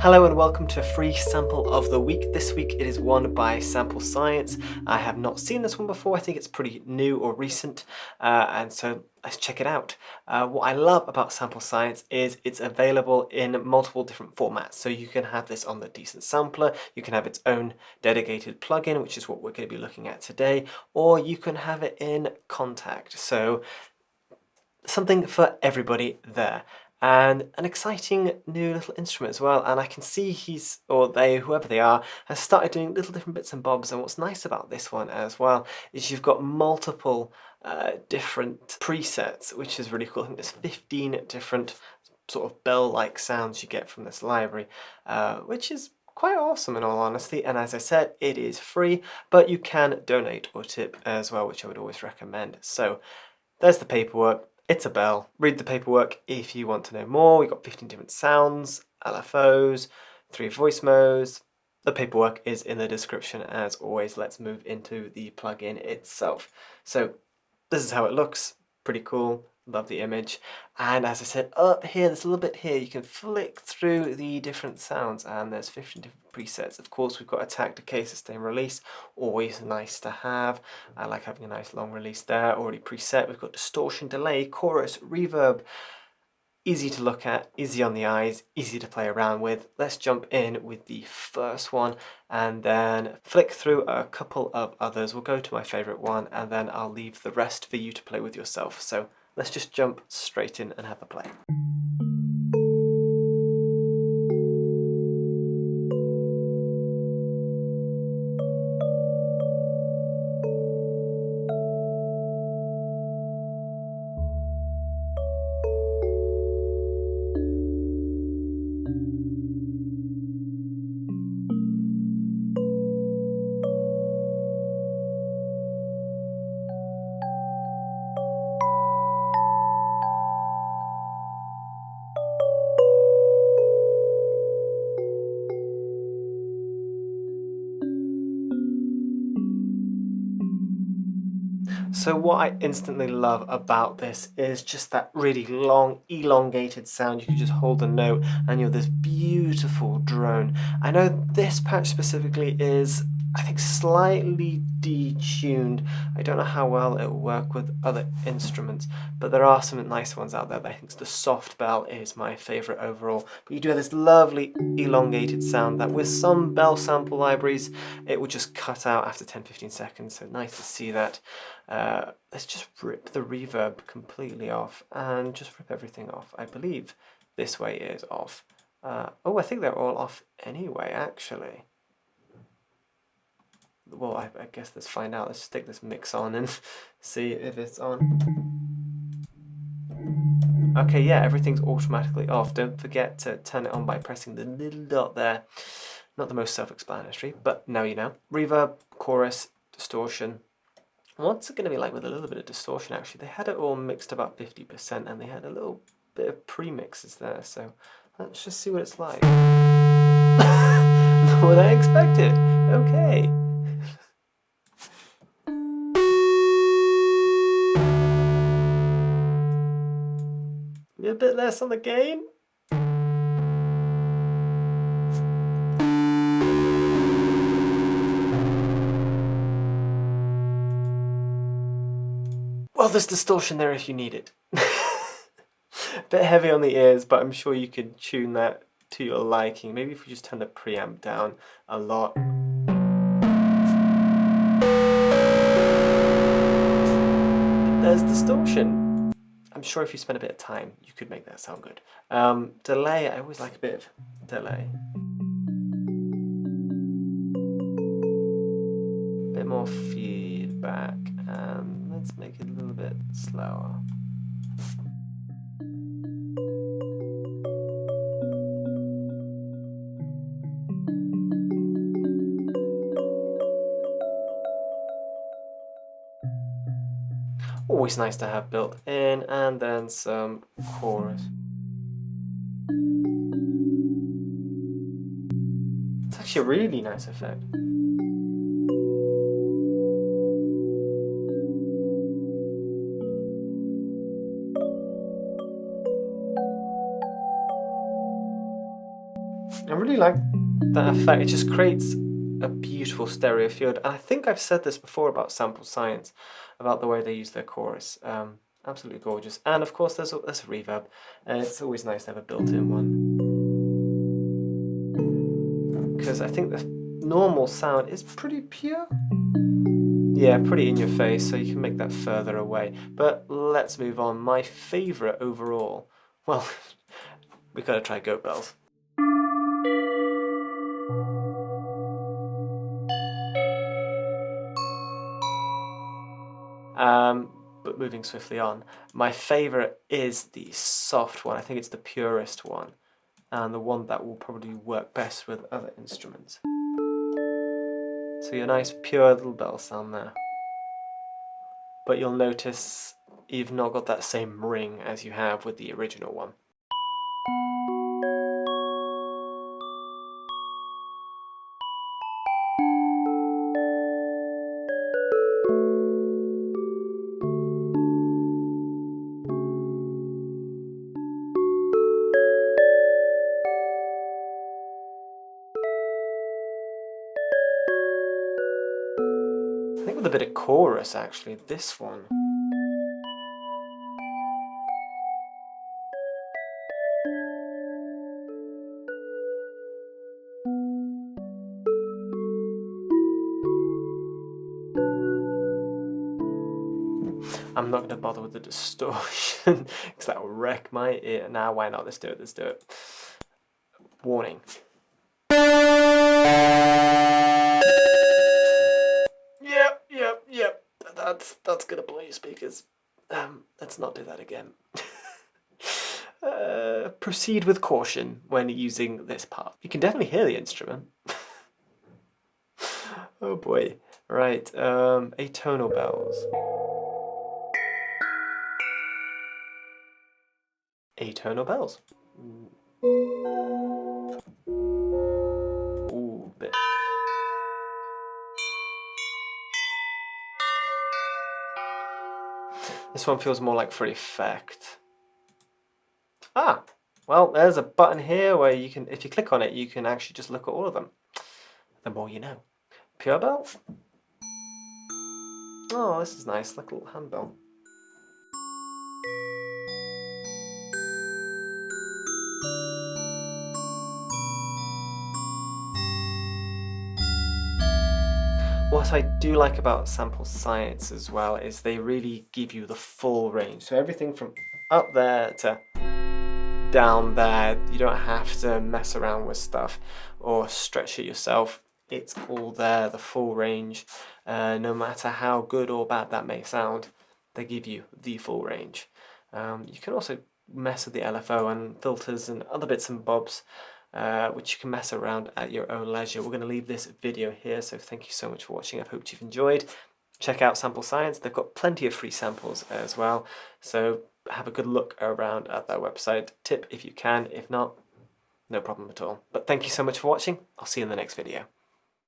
Hello and welcome to a free sample of the week. This week it is one by Sample Science. I have not seen this one before. I think it's pretty new or recent, and so let's check it out. What I love about Sample Science is it's available in multiple different formats. So you can have this on the Decent Sampler, you can have its own dedicated plugin, which is what we're going to be looking at today, or you can have it in Kontakt. So something for everybody there. And an exciting new little instrument as well, and I can see he's, or they, whoever they are, has started doing little different bits and bobs. And what's nice about this one as well is you've got multiple different presets, which is really cool. I think there's 15 different sort of bell-like sounds you get from this library, which is quite awesome in all honesty. And as I said, it is free, but you can donate or tip as well, which I would always recommend. So there's the paperwork. It's a bell. Read the paperwork if you want to know more. We've got 15 different sounds, LFOs, 3 voice modes. The paperwork is in the description as always. Let's move into the plugin itself. So this is how it looks. Pretty cool. Love the image. And as I said, up here, there's a little bit here, you can flick through the different sounds and there's 15 different presets. Of course, we've got attack, decay, sustain, release, always nice to have. I like having a nice long release there, already preset. We've got distortion, delay, chorus, reverb. Easy to look at, easy on the eyes, easy to play around with. Let's jump in with the first one and then flick through a couple of others. We'll go to my favorite one and then I'll leave the rest for you to play with yourself. So let's just jump straight in and have a play. So what I instantly love about this is just that really long, elongated sound. You can just hold a note and you're this beautiful drone. I know this patch specifically is, I think, slightly detuned. I don't know how well it will work with other instruments, but there are some nice ones out there. I think the soft bell is my favorite overall. But you do have this lovely elongated sound that with some bell sample libraries, it would just cut out after 10-15 seconds. So nice to see that. Let's just rip the reverb completely off and just rip everything off. I believe this way is off. Oh, I think they're all off anyway, actually. Well, I guess let's find out. Let's stick this mix on and see if it's on. Okay, yeah, everything's automatically off. Don't forget to turn it on by pressing the little dot there. Not the most self-explanatory, but now you know. Reverb, chorus, distortion. What's it going to be like with a little bit of distortion, actually? They had it all mixed about 50% and they had a little bit of pre-mixes there, so let's just see what it's like. Not what I expected. Okay. A bit less on the gain. Well, there's distortion there if you need it. Bit heavy on the ears, but I'm sure you can tune that to your liking. Maybe if we just turn the preamp down a lot. There's distortion. I'm sure if you spend a bit of time, you could make that sound good. Delay, I always like a bit of delay. A bit more feedback, and let's make it a little bit slower. Always nice to have built in, and then some chorus. It's actually a really nice effect. I'm really really like that effect. It just creates a beautiful stereo field. And I think I've said this before about Sample Science, about the way they use their chorus. Absolutely gorgeous. And of course there's a reverb, and it's always nice to have a built-in one. Because I think the normal sound is pretty pure. Yeah, pretty in your face, so you can make that further away. But let's move on. My favourite overall, well, we gotta try Goat Bells. But moving swiftly on, my favourite is the soft one. I think it's the purest one, and the one that will probably work best with other instruments. So your nice pure little bell sound there. But you'll notice you've not got that same ring as you have with the original one. I think with a bit of chorus actually, this one. I'm not going to bother with the distortion because that will wreck my ear. Now, why not? Let's do it. Let's do it. Warning. Yep. That's going to blow your speakers. Let's not do that again. Proceed with caution when using this part. You can definitely hear the instrument. Oh boy. Right, atonal bells. Atonal bells. Ooh, bit. This one feels more like for effect. Ah, well, there's a button here where you can, if you click on it, you can actually just look at all of them. The more you know. Pure bell. Oh, this is nice, like a little handbell. What I do like about Sample Science as well is they really give you the full range. So everything from up there to down there, you don't have to mess around with stuff or stretch it yourself. It's all there, the full range. No matter how good or bad that may sound, they give you the full range. You can also mess with the LFO and filters and other bits and bobs, which you can mess around at your own leisure. We're going to leave this video here, so thank you so much for watching. I hope you've enjoyed. Check out Sample Science. They've got plenty of free samples as well, so have a good look around at their website. Tip if you can, if not, no problem at all. But thank you so much for watching. I'll see you in the next video.